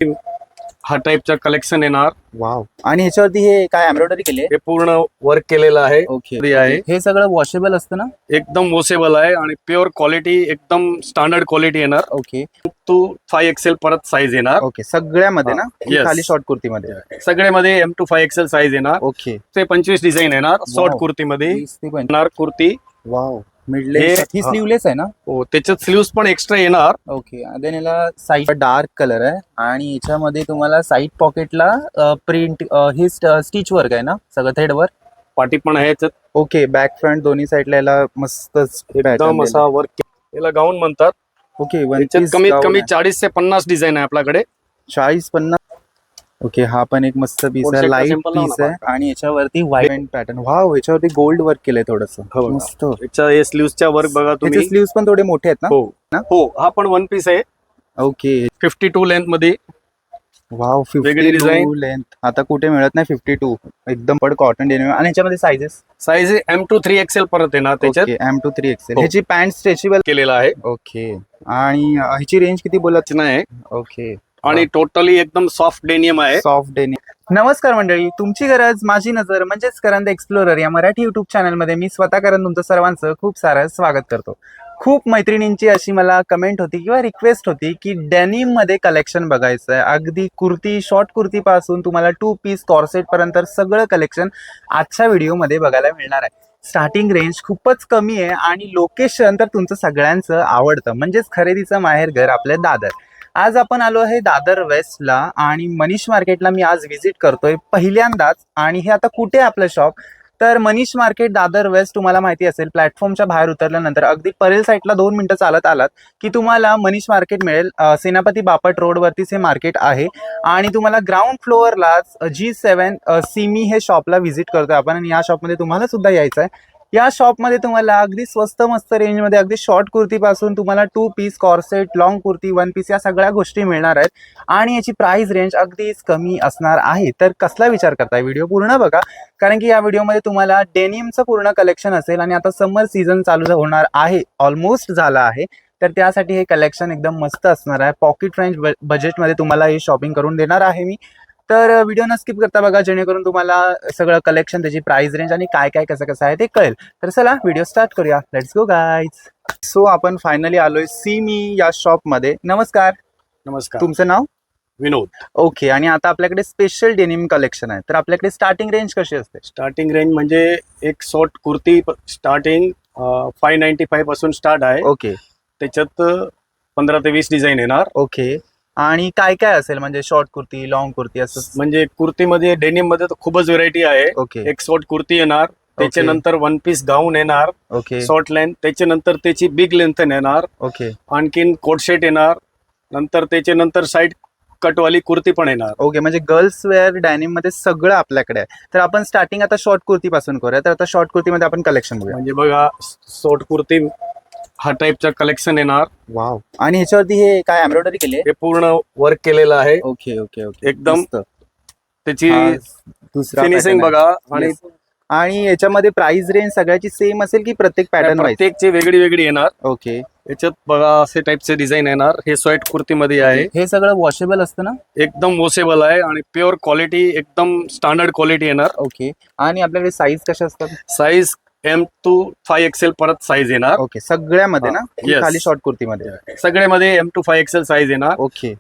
हा टाइपचा कलेक्शन येणार. वाव. आणि ह्याच्यावरती हे काय एम्ब्रॉयडरी केली आहे? हे पूर्ण वर्क केलेलं आहे. ओके आहे हे सगळं वॉशेबल असतं ना? एकदम वॉशेबल आहे आणि प्युअर क्वालिटी, एकदम स्टँडर्ड क्वालिटी येणार. ओके टू 5XL परत साईज येणार. ओके सगळ्यामध्ये ना? की Yes. खाली शॉर्ट कुर्तीमध्ये? सगळ्यामध्ये M to 5XL साईज येणार. ओके. ते 25 डिझाईन येणार. Short Wow. कुर्तीमध्ये 20 ते 25. येणार कुर्ती. वाव. मिडलेस हे- ही स्लीवलेस आहे ना? हो, त्याच्यात स्लीव्स पण एक्स्ट्रा येणार. ओके. देन याला साईड डार्क कलर आहे आणि याच्यामध्ये तुम्हाला साईड पॉकेटला प्रिंट हे स्टिच वर्क आहे ना सगळं थ्रेड वर्क? पाठी पण आहे याच्यात. ओके. बॅक फ्रंट दोन्ही साईडला याला मस्त एकदम असा वर्क. याला गाऊन म्हणतात. ओके. याच्यात कमीत कमी 40 ते 50 डिझाईन आहे आपल्याकडे. 40-50. ओके. हा पण एक मस्त पीस आहे, Concept लाईट simple पीस लावा आहे आणि याच्यावरती व्हाईट पॅटर्न. वाव. याच्यावरती गोल्ड वर्क केलंय थोडस. हो. मस्त. याच्या हे स्लीव्सच्या वर्क बघा त्याचे तुम्ही. स्लीव्स पण थोडे मोठे आहेत ना? हो हो, हा पण वन पीस आहे. ओके. 52 लेंथ मध्ये. वाव. वेगळी 52 design. लेंथ. आता कुठे मिळत नाही 52. एकदम पड कॉटन डेनिम. आणि याच्यामध्ये sizes? Size M to 3XL परत येणार त्याच्यात. ओके. M to 3XL. हो. ह्याची पॅन्ट स्ट्रेचेबल केलेला आहे. ओके. आणि ह्याची रेंज किती बोलत? नाही ओके. आणि टोटली एकदम सॉफ्ट डेनियम आहे. Soft denim. नमस्कार मंडळी, तुमची गरज माझी नजर म्हणजेच करंद एक्सप्लोरर या मराठी युट्यूब चॅनलमध्ये मी स्वतः करंद तुमचं सर्वांचं खूप सारं स्वागत करतो. खूप मैत्रिणींची अशी मला कमेंट होती किंवा रिक्वेस्ट होती की डेनिम मध्ये कलेक्शन बघायचं आहे. अगदी कुर्ती, शॉर्ट कुर्ती पासून तुम्हाला 2 पीस कॉर्सेट पर्यंत सगळं कलेक्शन आजच्या व्हिडिओमध्ये बघायला मिळणार आहे. स्टार्टिंग रेंज खूपच कमी आहे आणि लोकेशन तर तुमचं सगळ्यांचं आवडतं म्हणजेच खरेदीचं माहेरघर आपलं दादर. आज आपण आलो आहे दादर वेस्टला आणि मनीष मार्केटला मी आज व्हिजिट करतोय पहिल्यांदाच. आणि हे आता कुठे आपलं शॉप? तर मनीष मार्केट दादर वेस्ट तुम्हाला माहिती असेल, प्लॅटफॉर्मच्या बाहेर उतरल्यानंतर अगदी परेल साईडला 2 मिनिटं चालत आलात की तुम्हाला मनीष मार्केट मिळेल. सेनापती बापट रोडवरतीच हे मार्केट आहे आणि तुम्हाला ग्राउंड फ्लोअरलाच G7 सिमी हे शॉपला व्हिजिट करतोय आपण. आणि या शॉपमध्ये तुम्हाला सुद्धा यायचं आहे. या शॉपमध्ये तुम्हाला अगदी स्वस्त मस्त रेंजमध्ये अगदी शॉर्ट कुर्तीपासून तुम्हाला 2 piece corset, long kurti, 1 piece या सगळ्या गोष्टी मिळणार आहेत. आणि याची प्राइस रेंज अगदीच कमी असणार आहे. तर कसला विचार करताय? व्हिडिओ पूर्ण बघा, कारण की या व्हिडिओमध्ये तुम्हाला डेनिमचं पूर्ण कलेक्शन असेल. आणि आता समर सीझन चालू होणार आहे, ऑलमोस्ट झाला आहे, तर त्यासाठी हे कलेक्शन एकदम मस्त असणार आहे. पॉकेट रेंज बजेटमध्ये तुम्हाला हे शॉपिंग करून देणार आहे मी. तर व्हिडिओ न स्किप करता बघा, जेणेकरून तुम्हाला सगळं कलेक्शन, त्याची प्राइस रेंज आणि काय काय कसं कसं आहे ते कळेल. तर चला व्हिडिओ स्टार्ट करूया. Let's go guys. सो आपण फायनली आलोय सिमी या शॉप मध्ये. नमस्कार. नमस्कार. तुमचं नाव? विनोद. ओके. आणि आता आपल्याकडे स्पेशल डेनिम कलेक्शन आहे, तर आपल्याकडे स्टार्टिंग रेंज कशी असते? स्टार्टिंग रेंज म्हणजे एक शॉर्ट कुर्ती स्टार्टिंग 595 पासून स्टार्ट आहे. ओके. त्याच्यात 15 ते 20 डिझाईन येणार. ओके. आणि काय काय असेल म्हणजे शॉर्ट कुर्ती, लॉंग कुर्ती असं? म्हणजे कुर्तीमध्ये डेनिम मध्ये तर खूपच व्हरायटी आहे. ओके. एक शॉर्ट कुर्ती येणार, त्याच्यानंतर 1 पीस गाऊन येणार ओके. शॉर्ट लेंथ, त्याच्यानंतर त्याची बिग लेंथ येणार. ओके. आणखीन कोट सेट येणार. नंतर त्याच्यानंतर साईड कटवाली कुर्ती पण येणार. ओके. म्हणजे गर्ल्स वेअर डेनिम मध्ये सगळं आपल्याकडे आहे. तर आपण स्टार्टिंग आता शॉर्ट कुर्ती पासून करूया. तर आता शॉर्ट कुर्तीमध्ये आपण कलेक्शन बघूया. म्हणजे बघा, शॉर्ट कुर्ती हा टाइपचा कलेक्शन येणार. वाव. आणि ह्याच्यावरती हे काय एम्ब्रॉयडरी केली आहे? हे पूर्ण वर्क केलेलं आहे. Okay okay okay. एकदम मस्त. त्याची हा दुसरा फिनिशिंग pattern आहे. बघा. आणि Yes. आणि याच्यामध्ये प्राइस रेंज सगळ्याची सेम असेल की प्रत्येक पॅटर्न वाईज? प्रत्येकची वेगळी वेगळी येणार. ओके. याच्यात बघा असे टाइपचे डिझाईन येणार. हे शॉर्ट कुर्तीमध्ये आहे. हे सगळं वॉशेबल असतं ना? एकदम वॉशेबल आहे आणि प्युअर क्वालिटी, एकदम स्टँडर्ड क्वालिटी येणार. ओके. आणि आपल्याकडे साईज कशा असतात? साईज M to 5XL परत साईज येणार. ओके. सगळ्यामध्ये ना? की Yes. खाली शॉर्ट कुर्तीमध्ये? सगळ्यामध्ये M to 5XL साईज येणार. ओके.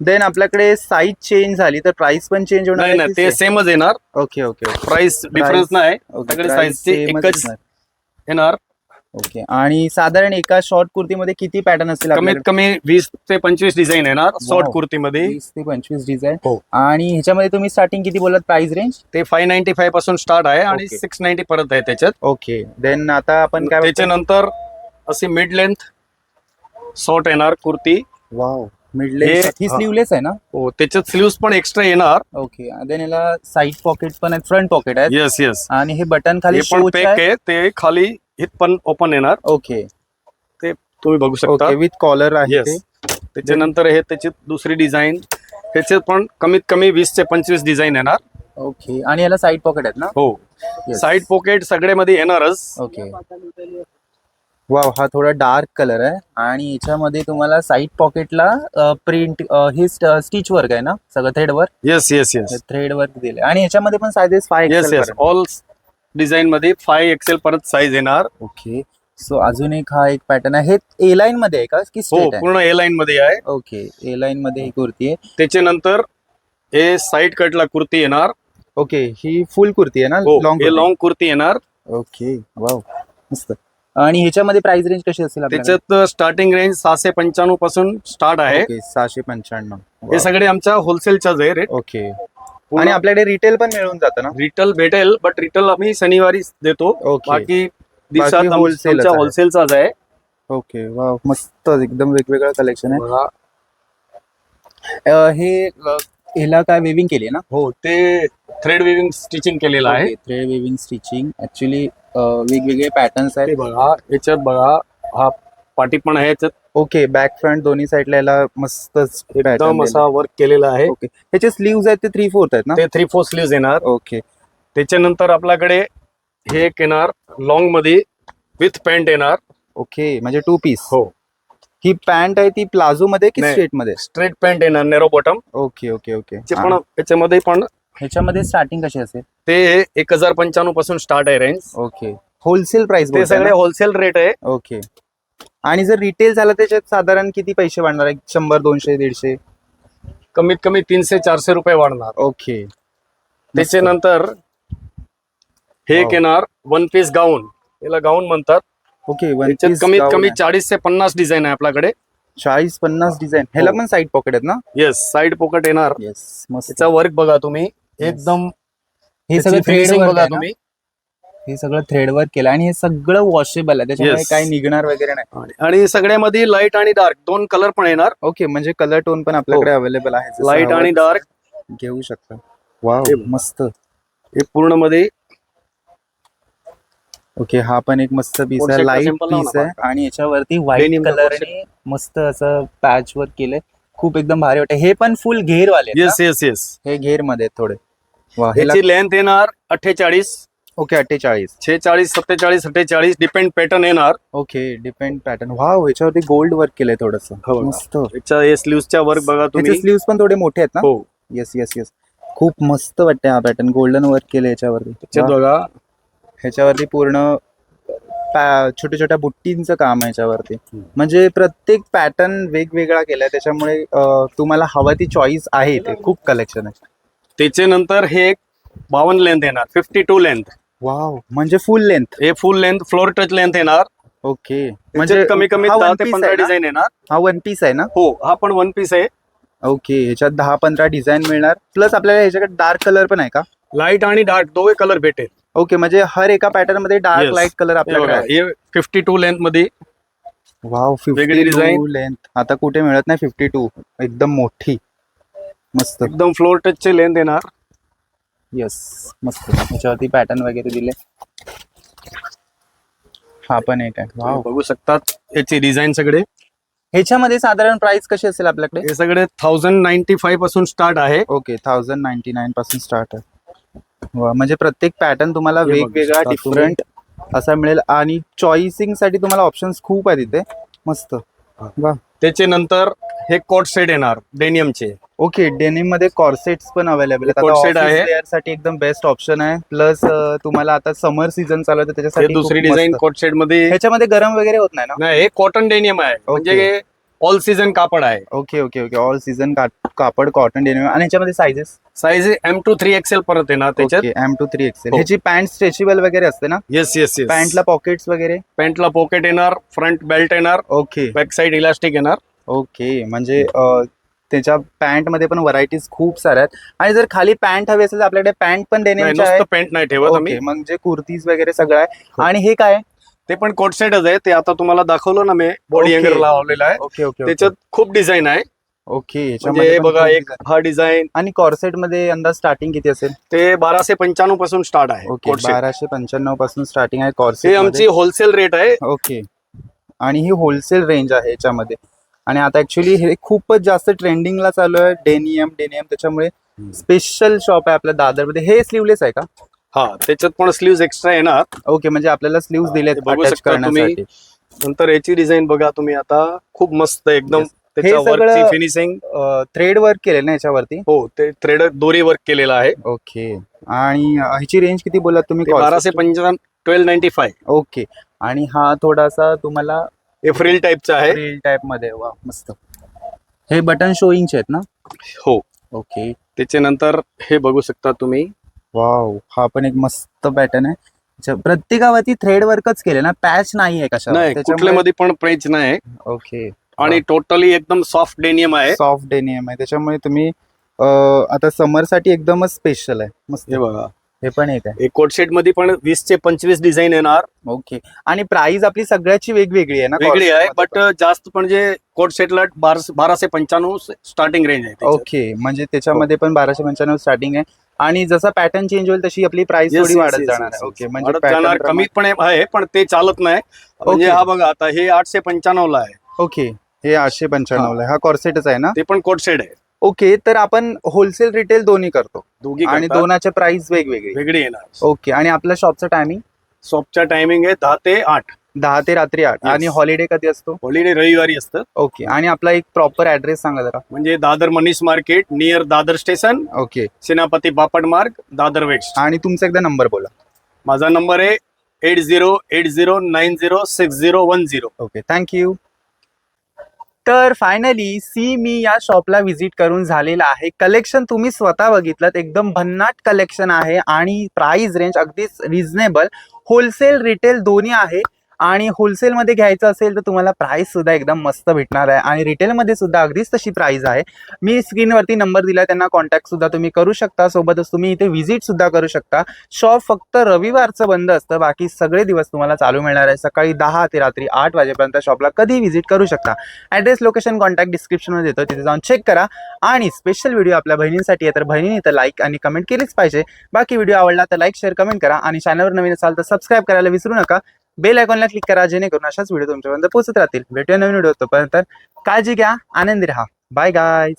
देन आपल्याकडे साईज चेंज झाली तर प्राइस पण चेंज होणार? नाही, ते सेमच येणार. Okay okay okay. Price difference नाही. सगळे साईजचे एकच येणार. ओके. आणि साधारण एका शॉर्ट कुर्तीमध्ये किती पॅटर्न असतील? कमीत कमी 20 ते 25 डिझाईन येणार शॉर्ट कुर्तीमध्ये. 20 ते 25 डिझाईन. हो. आणि ह्याच्यामध्ये तुम्ही स्टार्टिंग किती बोलत प्राइस रेंज? ते 595 पासून स्टार्ट आहे आणि Okay. 690 परत आहे त्याच्यात. ओके. देन आता आपण काय बघतोय? त्याच्यानंतर अशी मिड लेंथ शॉर्ट येणार कुर्ती. वाव. मिडलेस हे- ही स्लीवलेस आहे ना? हो, त्याच्यात स्लीव्स पण एक्स्ट्रा येणार. ओके. देन याला साईड पॉकेट पण आहेत, फ्रंट पॉकेट आहेत. Yes yes. आणि हे बटन खाली हे पण शोच पॅक आहे. आहे. ते खाली हित पण ओपन येणार. ओके ते तुम्ही बघू शकता. ओके. विथ कॉलर आहे येस. ते. त्याच्यानंतर हे त्याची दुसरी डिझाईन. त्याच्यात पण कमीत कमी 20 ते 25 डिझाईन येणार. ओके. आणि याला साईड पॉकेट आहेत ना? हो. Yes. साईड पॉकेट सगळ्यामध्ये येणारच. ओके. वाव, हा थोडा डार्क कलर आहे आणि याच्यामध्ये तुम्हाला साईड पॉकेटला प्रिंट हे स्टिच वर्क आहे ना, सगळं thread work. Yes yes yes thread work दिले आणि याच्यामध्ये पण sizes 5 yes XL yes all design मध्ये 5XL परत साईज येणार. ओके. सो अजून एक हा एक पॅटर्न आहे. हे ए लाईन मध्ये आहे का की हो स्ट्रेट आहे? पूर्ण ए लाईन मध्ये आहे. ओके, ए लाईन मध्ये ही कुर्ती आहे. त्याच्यानंतर हे साईड कटला कुर्ती येणार. ओके, ही फुल कुर्ती आहे ना, हो लॉंग हे लॉंग कुर्ती येणार. ओके, वाव, मस्त. आणि ह्याच्यामध्ये प्राइस रेंज कशी असेल आपल्याकडे? त्याच्यात स्टार्टिंग रेंज 695 पासून स्टार्ट आहे. ओके, 695. हे सगळे आमच्या होलसेलच्याच आहे रेट. ओके. आणि आपल्याकडे रिटेल पण मिळून जातं ना? रिटेल भेटेल, बट रिटेल आम्ही शनिवारी देतो. ओके. बाकी दिवसात wholesale आमच्या आहे. होलसेलचाच आहे. ओके, वाव, मस्त, एकदम वेगवेगळं कलेक्शन आहे. बघा. ह्याला काय वेविंग केली ना? हो ते थ्रेड विविंग स्टिचिंग केलेलं आहे. Thread weaving stitching. ऍक्च्युली वेगवेगळे पॅटर्न्स ते आहेत. बघा याच्यात बघा हा पाटी पण आहे याच्यात ओके, बॅक फ्रंट दोन्ही साईडला याला मस्तच एकदम pattern असा वर्क केलेला आहे. ओके. ह्याचे स्लीव्ज आहेत ते 3/4 आहेत ना? ते 3/4 स्लीव्ह येणार. ओके. त्याच्यानंतर आपल्याकडे हे एक येणार लॉंग मध्ये विथ पॅन्ट येणार. ओके, म्हणजे 2 पीस. हो ही पॅन्ट आहे ती प्लाझो मध्ये की नाही. स्ट्रेट मध्ये? स्ट्रेट पॅन्ट येणार narrow bottom. Okay okay okay. पण याच्यामध्ये पण ह्याच्यामध्ये स्टार्टिंग कशी असेल? ते 1095 पासून स्टार्ट आहे रेंज. ओके, होलसेल प्राइस ते सगळे होलसेल रेट आहे. ओके. आणि जर रिटेल झालं त्याच्यात साधारण किती पैसे वाढणार आहे? 100, 200, 150? कमीत कमी 300-400 रुपये वाढणार. ओके. त्याच्यानंतर हे एक येणार वन पीस गाऊन. याला गाऊन म्हणतात. ओके, त्याच्यात कमीत कमी 40 ते 50 डिझाईन आहे आपल्याकडे. 40-50 डिझाईन. ह्याला पण साईड पॉकेट आहेत ना? येस साइड पॉकेट येणार. येस, मस्त. त्याचा वर्क बघा तुम्ही एकदम. हे सगळं थ्रेड फिनिशिंग वर्क बघा आहे ना? तुम्ही. हे सगळं थ्रेड वर्क केलं आणि हे सगळं वॉशेबल आहे, त्याच्यामुळे Yes. काही निघणार वगैरे नाही. आणि सगळ्यामध्ये लाईट आणि डार्क दोन कलर पण येणार. ओके, म्हणजे कलर टोन पण आपल्याकडे अवेलेबल आहे. जसं लाईट हवं आणि तसं डार्क घेऊ शकता. वाव, हे मस्त. हे पूर्ण मध्ये. ओके, हा पण एक मस्त पीस Coat आहे, set चा लाईट simple लावू पीस नका. आहे आणि याच्यावरती व्हाईट Denim चा coat कलरने मस्त असं पॅच वर्क केलंय. खूप एकदम भारी वाटतं. हे पण फुल घेर वाले आहेत येस येस येस. ना? हे घेर मध्ये आहेत थोडे. वा, याची लेंथ येणार 48, ओके, 48. 46, 47, 48 डिपेंड पॅटर्न येणार. Okay, depend pattern. वाव, ह्याच्यावरती गोल्ड वर्क केलंय थोडस. हो. मस्त. याच्या हे स्लीव्हच्या वर्क बघा त्याचे तुम्ही. स्लीव्स पण थोडे मोठे आहेत ना? हो येस येस येस. खूप मस्त वाटते हा पॅटर्न. गोल्डन वर्क केलं याच्यावरती. त्याच्यात वा. बघा ह्याच्यावरती पूर्ण छोट्या छोट्या बुट्टींचं काम आहे याच्यावरती. म्हणजे प्रत्येक पॅटर्न वेगवेगळा केलाय, त्याच्यामुळे तुम्हाला हवा ती चॉईस आहे. इथे खूप कलेक्शन आहे. त्याच्यानंतर हे 52 लेंथ येणार. 52 लेंथ. वाव, म्हणजे फुल लेंथ. हे फुल लेंथ फ्लोर टच लेंथ येणार. ओके, म्हणजे कमी कमी हा 10 one ते piece 15 आहे ना? डिझाईन येणार. हा वन पीस आहे ना? हो हा पण वन पीस आहे. ओके, ह्याच्यात 10-15 डिझाइन मिळणार. प्लस आपल्याला ह्याच्याकडे डार्क कलर पण आहे का? लाईट आणि डार्क दोघे कलर भेटेल. ओके, म्हणजे हर एका पॅटर्न मध्ये डार्क Yes. लाईट कलर हे आपल्याकडे बघा, आहे. हे 52 लेंथ मध्ये. वाव, वेगळी 52 design. लेंथ. आता कुठे मिळत नाही 52. एकदम मोठी, मस्त. एकदम फ्लोर टच चे लेंथ येणार. येस, मस्त. ह्याच्यावरती पॅटर्न वगैरे दिले. हा पण एक आहे. वाव. बघू शकतात याची डिझाईन सगळे. ह्याच्यामध्ये साधारण प्राइस कशी असेल आपल्याकडे? हे सगळे 1095 पासून स्टार्ट आहे. ओके, 1099 पासून स्टार्ट आहे. वा, म्हणजे प्रत्येक पॅटर्न तुम्हाला हे बघू वेगवेगळा शकता डिफरंट असा मिळेल आणि चॉईसिंग साठी तुम्हाला ऑप्शन्स खूप आहेत इथे. मस्त. वा. त्याचे नंतर हे कोट सेट येणार डेनियमचे. ओके, डेनिम मध्ये कॉर्सेट्स पण अवेलेबल आहेत. Coat set आहे. वेअर साठी एकदम बेस्ट ऑप्शन आहे. प्लस तुम्हाला आता समर सीझन चालू आहे, हे त्याच्यासाठी दुसरी खूप डिझाईन मस्त. कोट सेट मध्ये. ह्याच्यामध्ये गरम वगैरे होत नाही ना? नाही हे कॉटन डेनियम आहे. म्हणजे ऑल सीझन कापड आहे. Okay okay okay, all season कापड, कॉटन डेनिम. आणि ह्याच्यामध्ये sizes? Size M to 3XL परत येणार त्याच्यात. M to 3XL. हो. ह्याची पॅन्ट स्ट्रेचेबल वगैरे असते ना? Yes yes yes. पॅन्टला पॉकेट्स वगैरे? पॅन्टला पॉकेट येणार, फ्रंट बेल्ट येणार, ओके बॅक साइड इलास्टिक येणार. ओके, म्हणजे त्याच्या पॅन्ट मध्ये पण व्हरायटीज खूप साऱ्या आहेत. आणि जर खाली पॅन्ट हवी असेल तर आपल्याकडे पॅन्ट पण नाही, डेनिमची आहे. नुसतं पॅन्ट नाही ठेवत आम्ही. ओके, म्हणजे कुर्तीज वगैरे सगळं आहे. हो. आणि हे काय? ते पण कोट सेटच आहे. ते आता तुम्हाला दाखवलं ना मी, बॉडी Okay. हँगर लावलेला आहे. ओके ओके त्याच्यात खूप डिझाईन आहे. ओके, म्हणजे ह्याच्यामध्ये हे पण बघा खूप एक design. हा डिझाईन. आणि कॉर्सेट मध्ये अंदाज स्टार्टिंग किती असेल? ते 1295 पासून स्टार्ट आहे. Okay, coat set. 1295 पासून स्टार्टिंग आहे हे कॉर्सेट. आमची होलसेल रेट आहे. ओके, आणि ही होलसेल रेंज आहे याच्यामध्ये. आणि आता ऍक्च्युली हे खूपच जास्त ट्रेंडिंगला चालू आहे डेनियम. त्याच्यामुळे स्पेशल शॉप आहे आपल्या दादरमध्ये. हे स्लीवलेस आहे का? हा त्याच्यात पण स्लीव्ह एक्स्ट्रा येणार. ओके, म्हणजे आपल्याला स्लीव्स दिलेत बघू अटॅच शकता तुम्ही. करण्यासाठी. नंतर याची डिझाईन बघा तुम्ही आता, खूप मस्त एकदम. Yes. त्याच्या सगळं- वर्कची फिनिशिंग, थ्रेड वर्क केलेलं ना याच्यावरती. हो ते थ्रेड दोरी वर्क केलेला आहे. ओके. आणि ह्याची रेंज किती बोललात तुम्ही? 1255, 1295. ओके. आणि हा थोडासा तुम्हाला हे फ्रिल टाईपचा आहे. रील टाइप मध्ये. वा मस्त. हे बटन शोईंगचे आहेत ना? हो. ओके. त्याच्या नंतर हे बघू शकता तुम्ही. वाव, हा पण एक मस्त पॅटर्न आहे. प्रत्येकावरती थ्रेड वर्कच केले ना, पॅच नाही आहे कशा? नाही, कुठल्यामध्ये पण प्राइस नाही. ओके. आणि टोटली एकदम सॉफ्ट डेनियम आहे. सॉफ्ट डेनियम आहे, त्याच्यामुळे तुम्ही आता समर साठी एकदमच स्पेशल आहे. मस्त. हे बघा, हे पण एक आहे. एक कोट सेट मध्ये पण 20 चे 25 डिझाईन येणार. ओके. आणि प्राइस आपली सगळ्याची वेगवेगळी आहे ना? वेगळी आहे, बट जास्त म्हणजे कोट सेटला 1295 स्टार्टिंग रेंज आहे त्याची. ओके. म्हणजे त्याच्यामध्ये पण 1295 स्टार्टिंग आहे. आणि जसा पॅटर्न चेंज होईल तशी आपली प्राइस Yes, थोडी yes, वाढत yes, जाणार yes, आहे. yes. ओके. म्हणजे वाढत जाणार, pattern कमी पण आहे, पण ते चालत नाही. म्हणजे Okay. हा बघा आता हे 895 ला आहे. ओके. हे 895 ला आहे. हा कॉर्सेटच आहे ना? ते पण कोट सेट आहे. ओके. तर आपण होलसेल रिटेल दोन्ही करतो दोघी आणि करतात. दोनाच्या प्राइस वेगवेगळी. वेगळी येणार. ओके. आणि आपल्या शॉपचं टायमिंग? शॉपचा टायमिंग आहे 10 ते 8. 10 ते रात्री 8. Yes. आणि हॉलिडे कधी असतो? हॉलिडे रविवारी असतं. ओके. आणि आपला एक प्रॉपर ऍड्रेस सांगा जरा. म्हणजे Dadar Manish market near Dadar station, okay. सेनापती बापट मार्ग, दादर वेस्ट. आणि तुमचा एकदा नंबर बोला. माझा नंबर आहे 8080906010. ओके. थँक्यू. तर फायनली मी या शॉपला व्हिजिट करून झालेला आहे. कलेक्शन तुम्ही स्वतः बघितलं, एकदम भन्नाट कलेक्शन आहे आणि प्राइस रेंज अगदीच रिझनेबल. होलसेल रिटेल दोन्ही आहे. आणि होलसेलमध्ये घ्यायचं असेल तर तुम्हाला प्राइस सुद्धा एकदम मस्त भेटणार आहे आणि रिटेलमध्ये सुद्धा अगदीच तशी प्राइस आहे. मी स्क्रीनवरती नंबर दिला, त्यांना कॉन्टॅक्ट सुद्धा तुम्ही करू शकता. सोबतच तुम्ही इथे व्हिजिट सुद्धा करू शकता. शॉप फक्त रविवारचं बंद असतं, बाकी सगळे दिवस तुम्हाला चालू मिळणार आहे. सकाळी 10 ते रात्री 8 वाजेपर्यंत शॉपला कधी व्हिजिट करू शकता. ॲड्रेस, लोकेशन, कॉन्टॅक्ट डिस्क्रिप्शनमध्ये देतो, तिथे जाऊन चेक करा. आणि स्पेशल व्हिडिओ आपल्या बहिणींसाठी आहे, तर बहिणीने तर लाईक आणि कमेंट केलीच पाहिजे. बाकी व्हिडिओ आवडला तर लाईक, शेअर, कमेंट करा. आणि चॅनलवर नवीन असाल तर सबस्क्राईब करायला विसरू नका. बेल आयकॉनला क्लिक करा, जेणेकरून अशाच व्हिडिओ तुमच्यापर्यंत पोहोचत राहतील. भेटूया नवीन व्हिडिओ. तोपर्यंत काळजी घ्या, आनंदी राहा. Bye guys.